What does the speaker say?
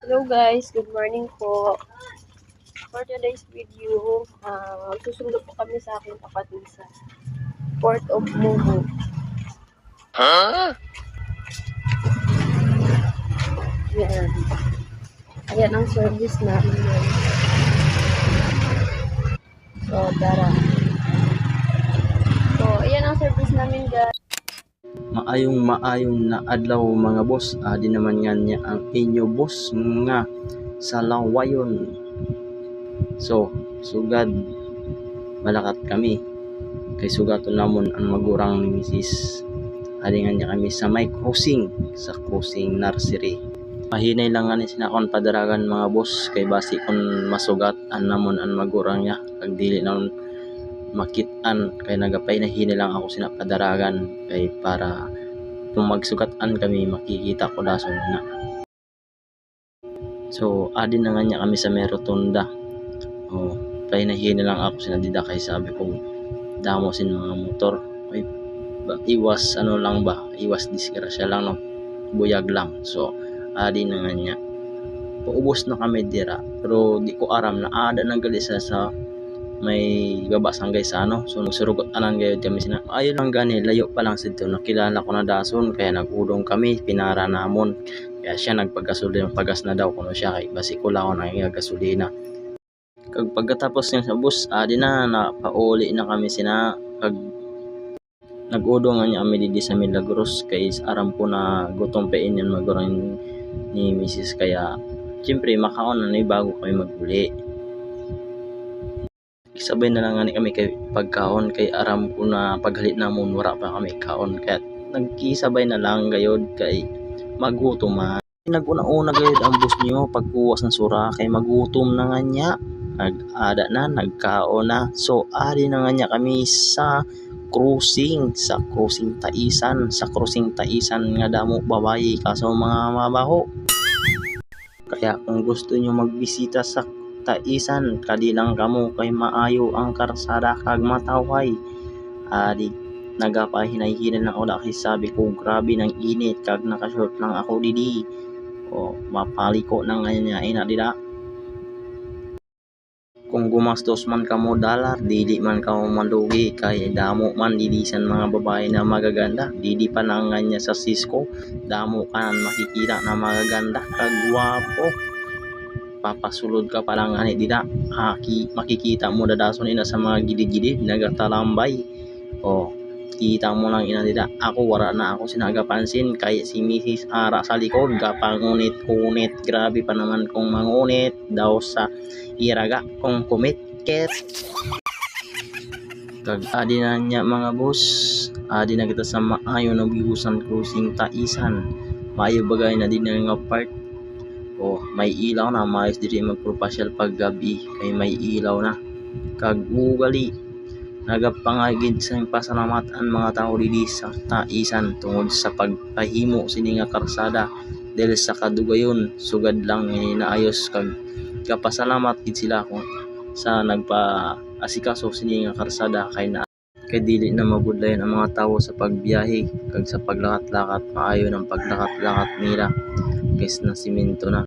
Hello guys, good morning po. For today's video, susundo po kami sa aking kapatid sa Port of Mumu. Yan. Ayan ang service namin yan. So, tara. So, ayan ang service namin guys. Maayong na adlaw mga boss. Di naman nga niya ang inyo boss nga sa lawayon. So, sugad malakat kami. Kay sugaton namon ang magurang ni Mrs. Adi nga niya kami sa may crossing, sa crossing nursery. Mahinay lang nga ni sinakon padaragan mga boss. Kay basi kon masugat an namon ang magurang niya. Kag dili namon makitaan. Kay nagapay na hinay lang ako sinapadaragan. Kay para kung magsugatan kami makikita ko dason na. So adi na nga niya kami sa may rotunda. Painahin na lang ako sinadida kay sabi ko damo sin mga motor. Ay, iwas lang ba, iwas disgrasya lang no, buyag lang. So adi na nga niya paubos na kami dira, pero di ko aram na ada nang gali sa may gabasanggay sa ano. So nagsurugot anan gayud kami sina ayon lang gani, layo pa lang sidto nakilala ko na dason. Kaya nagudong kami, pinara namon. Kaya siya nagpagasolina, pagas na daw kuno siya kay basi ko lang ako nang gasolina. Kag pagkatapos niya sa bus, adi na pauli na kami sina. Kag nag-udong nga niya kami didi sa Milagros kay aram po na gutom pa inyan magurang ni Mrs. Kaya siyempre makaon na ni bago kami maguli. Sabay na lang nga ni kami kay pagkaon kay aram ko na paghalit namon wala pa kami kaon. Kaya nagkisabay na lang gayod kay magutom man. Naguna-una gayod ang bus niyo pagkuwas ng sura kay magutom na nga niya. Nag-ada na, nagkaon na. So adi na nga niya kami sa crossing Taisan nga damo babayi kaso mga mabaho. Kaya kung gusto nyo magbisita sa Taisan, kadi lang kamo kay maayo ang karsada kag mataway. Adi nagapahinay-hinay lang ako kay sabi ko grabe ng init kag nakashort lang ako didi. Mapaliko na nga niya ina dida. Kung gumastos man kamo dollar, dili man kamo mandugi kay damo man didisan mga babae na magaganda. Didi pa na nga niya sa Cisco, damo kan makikita na magaganda kag gwapo. Papasulod ka pa lang ani dida, makikita mo dadason ina sa mga gilid-gilid nagatalambay. Kita mo lang ina dida. Ako wala na ako sinagapansin kay si Mrs. Ara sa likod gapangunit-unit. Grabe pa naman kung mangunit daw sa iraga kung kumitket. Kag adi na niya mga boss, adi na kita sa maayo na bihusan crossing Taisan. Maayo bagay na din nga part. May ilaw na, maayos diri magpropasyal pag gabi kay may ilaw na. Kag ugali nagapangagid sa pasalamatan mga tao didi sa Taisan tungod sa pagpahimo sini nga karsada dahil sa kadugayon sugad lang naayos. Kag kapasalamat gid sila kung sa nagpa-asikaso sini nga karsada kay dili na mabudlayan ang mga tawo sa pagbiyahe kag sa paglakat-lakat. Maayo ng paglakat-lakat nila kaysa na simento na.